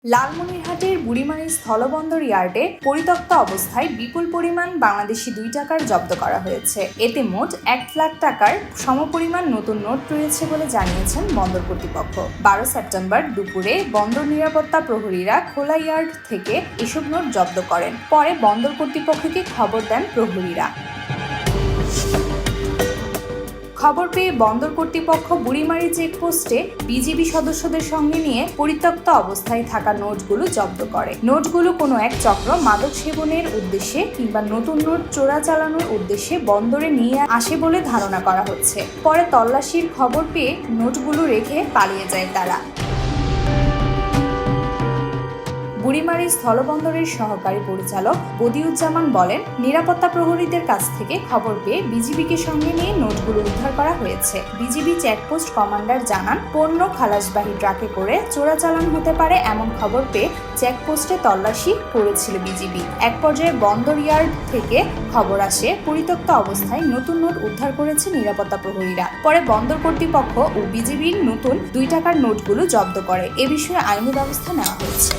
লালমনিরহাটের বুড়িমারি স্থলবন্দর ইয়ার্ডে পরিত্যক্ত অবস্থায় বিপুল পরিমাণ বাংলাদেশি 2 টাকার জব্দ করা হয়েছে। এতে মোট 1 লাখ টাকার সমপরিমাণ নতুন নোট রয়েছে বলে জানিয়েছেন বন্দর কর্তৃপক্ষ। 12 সেপ্টেম্বর দুপুরে বন্দর নিরাপত্তা প্রহরীরা খোলা ইয়ার্ড থেকে এসব নোট জব্দ করেন। পরে বন্দর কর্তৃপক্ষকে খবর দেন প্রহরীরা। খবর পেয়ে বন্দর কর্তৃপক্ষ বুড়িমারি চেকপোস্টে বিজিবি সদস্যদের সঙ্গে নিয়ে পরিত্যক্ত অবস্থায় থাকা নোটগুলো জব্দ করে। নোটগুলো কোনো এক চক্র মাদক সেবনের উদ্দেশ্যে কিংবা নতুন নোট চোরাচালানোর উদ্দেশ্যে বন্দরে নিয়ে আসে বলে ধারণা করা হচ্ছে। পরে তল্লাশির খবর পেয়ে নোটগুলো রেখে পালিয়ে যায় তারা। বুড়িমারি স্থলবন্দরের সহকারী পরিচালক বদিউজ্জামান বলেন, নিরাপত্তা প্রহরীদের কাছ থেকে খবর পেয়ে বিজিবিকে সঙ্গে নিয়ে নোটগুলো উদ্ধার করা হয়েছে। বিজিবি চেকপোস্ট কমান্ডার জানান, পণ্য খালাসবাহী ট্রাকে করে চোরাচালান হতে পারে এমন খবর পেয়ে চেকপোস্টে তল্লাশি করেছিল বিজিবি। এক পর্যায়ে বন্দর ইয়ার্ড থেকে খবর আসে পরিত্যক্ত অবস্থায় নতুন নোট উদ্ধার করেছে নিরাপত্তা প্রহরীরা। পরে বন্দর কর্তৃপক্ষ ও বিজিবির নতুন 2 টাকার নোটগুলো জব্দ করে। এ বিষয়ে আইনি ব্যবস্থা নেওয়া হয়েছে।